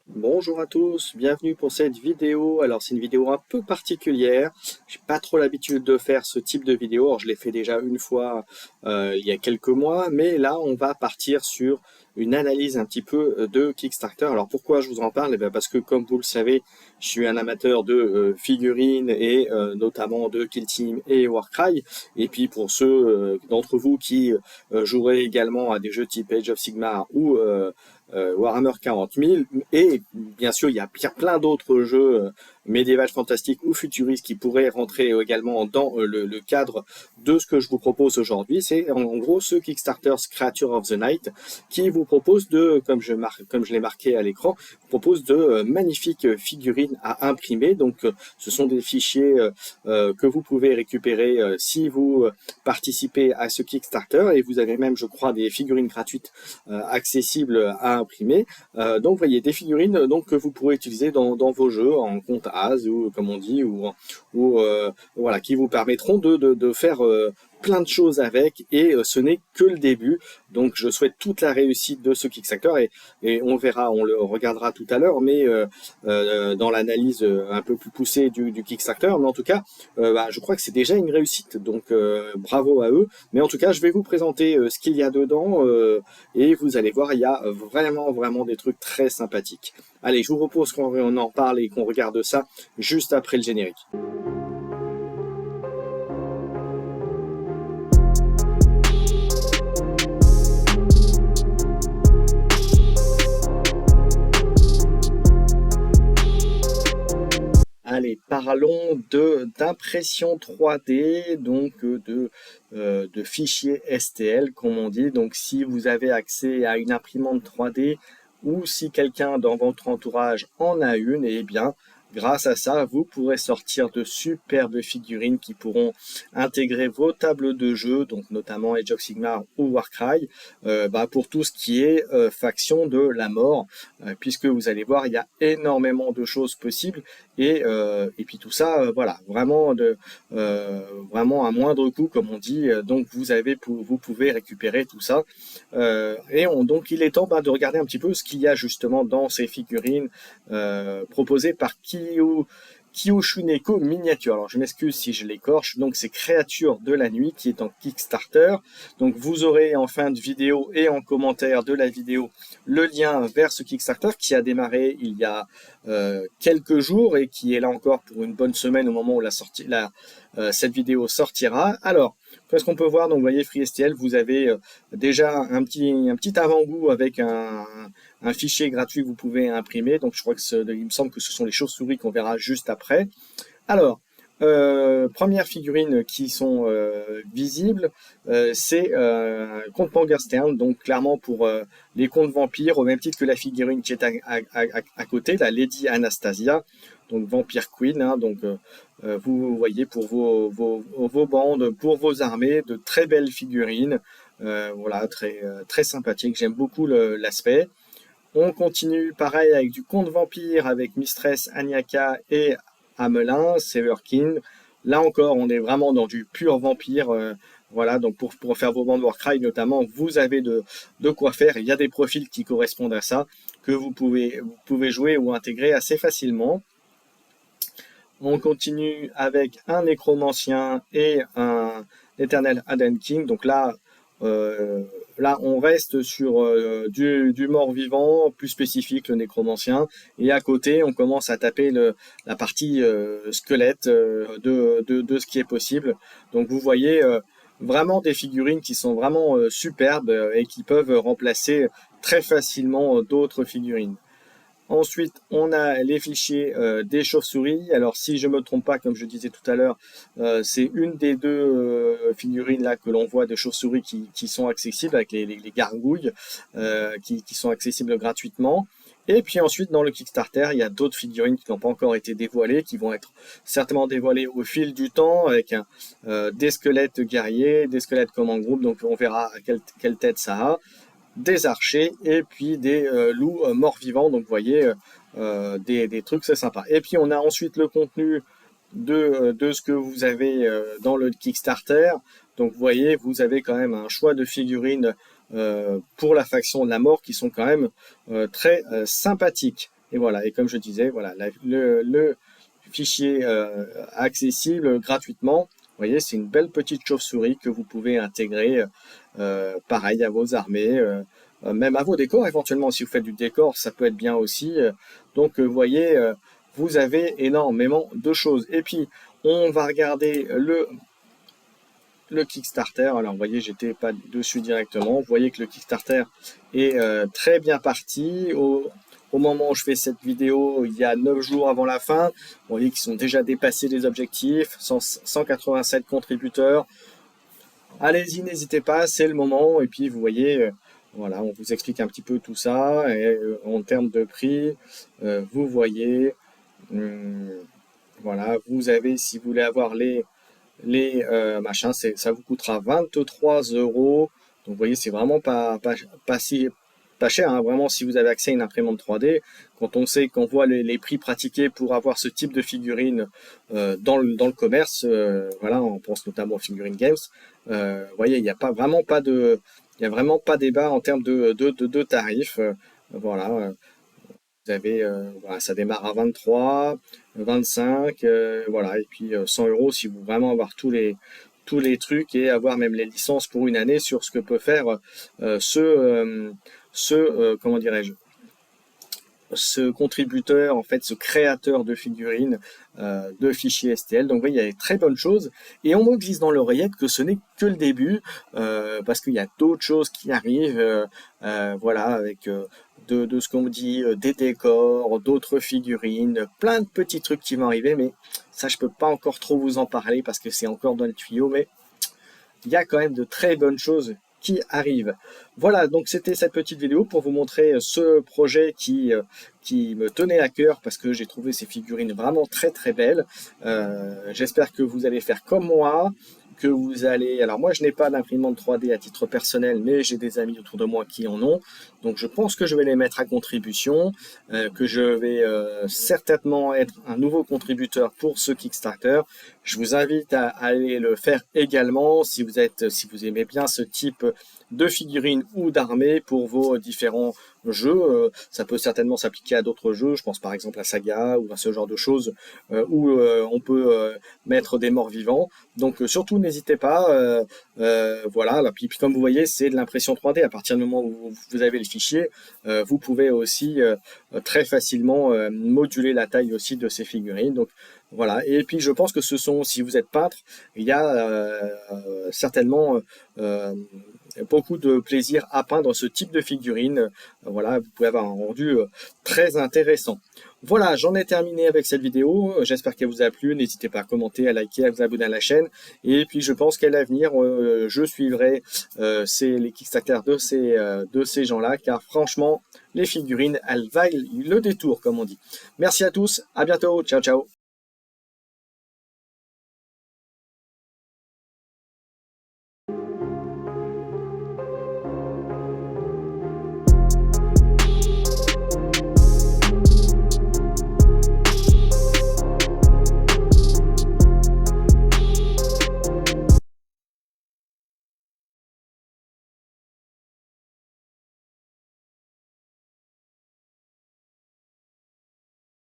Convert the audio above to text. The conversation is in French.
Bonjour à tous, bienvenue pour cette vidéo. Alors c'est une vidéo un peu particulière. J'ai pas trop l'habitude de faire ce type de vidéo. Alors je l'ai fait déjà une fois il y a quelques mois, mais là on va partir sur une analyse un petit peu de Kickstarter. Alors pourquoi je vous en parle? Eh bien parce que comme vous le savez, je suis un amateur de figurines et notamment de Kill Team et Warcry. Et puis pour ceux d'entre vous qui joueraient également à des jeux type Age of Sigmar ou Warhammer 40 000, et bien sûr il y a plein d'autres jeux médiévales fantastiques ou futuristes qui pourraient rentrer également dans le cadre de ce que je vous propose aujourd'hui. C'est en gros ce Kickstarter Creature of the Night qui vous propose de, comme je l'ai marqué à l'écran, propose de magnifiques figurines à imprimer. Donc ce sont des fichiers que vous pouvez récupérer si vous participez à ce Kickstarter, et vous avez même, je crois, des figurines gratuites accessibles à imprimer. Donc, vous voyez, des figurines donc, que vous pourrez utiliser dans vos jeux en compte as, ou comme on dit, ou voilà, qui vous permettront de faire plein de choses avec, et ce n'est que le début. Donc je souhaite toute la réussite de ce Kickstarter, et on verra, on le regardera tout à l'heure, mais dans l'analyse un peu plus poussée du Kickstarter. Mais en tout cas, je crois que c'est déjà une réussite, donc bravo à eux. Mais en tout cas, je vais vous présenter ce qu'il y a dedans, et vous allez voir, il y a vraiment des trucs très sympathiques. Allez, je vous propose qu'on en parle et qu'on regarde ça juste après le générique. Allez, parlons d'impression 3D, donc de fichiers STL, comme on dit. Donc, si vous avez accès à une imprimante 3D, ou si quelqu'un dans votre entourage en a une, eh bien, grâce à ça, vous pourrez sortir de superbes figurines qui pourront intégrer vos tables de jeu, donc notamment Age of Sigmar ou Warcry, pour tout ce qui est faction de la mort, puisque vous allez voir, il y a énormément de choses possibles. Et puis tout ça, voilà, vraiment à moindre coût, comme on dit. Donc vous pouvez récupérer tout ça. Donc il est temps de regarder un petit peu ce qu'il y a justement dans ces figurines proposées par Kiyoshuneko Miniature. Alors je m'excuse si je l'écorche. Donc c'est Créature de la Nuit qui est en Kickstarter. Donc vous aurez en fin de vidéo et en commentaire de la vidéo le lien vers ce Kickstarter qui a démarré il y a quelques jours et qui est là encore pour une bonne semaine au moment où cette vidéo sortira. Alors, qu'est-ce qu'on peut voir? Donc, vous voyez, FreeSTL, vous avez déjà un petit avant-goût avec un fichier gratuit que vous pouvez imprimer. Donc, je crois il me semble que ce sont les chauves-souris qu'on verra juste après. Alors, premières figurines qui sont visibles, c'est Comte Morgenstern, donc clairement pour les contes vampires, au même titre que la figurine qui est à côté, la Lady Anastasia, donc Vampire Queen, hein, donc vous voyez pour vos bandes, pour vos armées, de très belles figurines, voilà, très sympathique, j'aime beaucoup l'aspect. On continue pareil avec du conte vampire avec Mistress Anyaka et Amelin, Severkin. Là encore, on est vraiment dans du pur vampire. Voilà, donc pour faire vos bandes Warcry notamment, vous avez de quoi faire. Il y a des profils qui correspondent à ça, que vous pouvez jouer ou intégrer assez facilement. On continue avec un nécromancien et un éternel Aden King. Donc là, on reste sur du mort-vivant, plus spécifique, le nécromancien. Et à côté, on commence à taper la partie squelette de ce qui est possible. Donc vous voyez vraiment des figurines qui sont vraiment superbes et qui peuvent remplacer très facilement d'autres figurines. Ensuite, on a les fichiers des chauves-souris. Alors, si je me trompe pas, comme je disais tout à l'heure, c'est une des deux figurines là que l'on voit de chauves-souris qui sont accessibles avec les gargouilles qui sont accessibles gratuitement. Et puis ensuite, dans le Kickstarter, il y a d'autres figurines qui n'ont pas encore été dévoilées, qui vont être certainement dévoilées au fil du temps, avec des squelettes guerriers, des squelettes command group. Donc, on verra quelle tête ça a, des archers et puis des loups morts-vivants. Donc vous voyez, des trucs, c'est sympa. Et puis on a ensuite le contenu de ce que vous avez dans le Kickstarter. Donc vous voyez, vous avez quand même un choix de figurines pour la faction de la mort qui sont quand même très sympathiques. Et voilà, et comme je disais, voilà, le fichier accessible gratuitement. Vous voyez, c'est une belle petite chauve-souris que vous pouvez intégrer, pareil, à vos armées, même à vos décors éventuellement. Si vous faites du décor, ça peut être bien aussi. Donc, vous voyez, vous avez énormément de choses. Et puis, on va regarder le Kickstarter. Alors, vous voyez, j'étais pas dessus directement. Vous voyez que le Kickstarter est très bien parti. Au moment où je fais cette vidéo, il y a 9 jours avant la fin, vous voyez qu'ils sont déjà dépassés les objectifs, 187 contributeurs. Allez-y, n'hésitez pas, c'est le moment. Et puis, vous voyez, voilà, on vous explique un petit peu tout ça. Et en termes de prix, vous voyez, voilà, vous avez, si vous voulez avoir les machins, ça vous coûtera 23 euros. Donc vous voyez, c'est vraiment pas cher, hein. Vraiment, si vous avez accès à une imprimante 3D, quand on sait qu'on voit les prix pratiqués pour avoir ce type de figurine dans le commerce, voilà, on pense notamment aux figurines games. Vous voyez, il n'y a vraiment pas débat en termes de tarifs. Voilà. Vous avez, voilà, ça démarre à 23, 25, voilà, et puis 100 euros si vous vraiment avoir tous les trucs et avoir même les licences pour une année sur ce que peut faire comment dirais-je, ce contributeur, en fait, ce créateur de figurines, de fichiers STL. Donc, vous voyez, il y a des très bonnes choses. Et on me glisse dans l'oreillette que ce n'est que le début, parce qu'il y a d'autres choses qui arrivent, voilà, avec de ce qu'on me dit, des décors, d'autres figurines, plein de petits trucs qui vont arriver, mais ça, je peux pas encore trop vous en parler parce que c'est encore dans le tuyau, mais il y a quand même de très bonnes choses qui arrivent. Voilà, donc c'était cette petite vidéo pour vous montrer ce projet qui me tenait à cœur parce que j'ai trouvé ces figurines vraiment très très belles. J'espère que vous allez faire comme moi, que vous allez... Alors moi je n'ai pas d'imprimante 3D à titre personnel, mais j'ai des amis autour de moi qui en ont. Donc je pense que je vais les mettre à contribution, que je vais certainement être un nouveau contributeur pour ce Kickstarter. Je vous invite à aller le faire également si vous aimez bien ce type de figurines ou d'armées pour vos différents jeux. Ça peut certainement s'appliquer à d'autres jeux, je pense par exemple à Saga ou à ce genre de choses où on peut mettre des morts vivants. Donc surtout n'hésitez pas, voilà. Puis comme vous voyez, c'est de l'impression 3D. À partir du moment où vous avez le fichier, vous pouvez aussi très facilement moduler la taille aussi de ces figurines. Donc voilà. Et puis je pense que si vous êtes peintre, il y a certainement beaucoup de plaisir à peindre ce type de figurine. Voilà, vous pouvez avoir un rendu très intéressant. Voilà, j'en ai terminé avec cette vidéo. J'espère qu'elle vous a plu. N'hésitez pas à commenter, à liker, à vous abonner à la chaîne. Et puis, je pense qu'à l'avenir, je suivrai les Kickstarter de ces gens-là, car franchement, les figurines, elles valent le détour, comme on dit. Merci à tous. À bientôt. Ciao, ciao.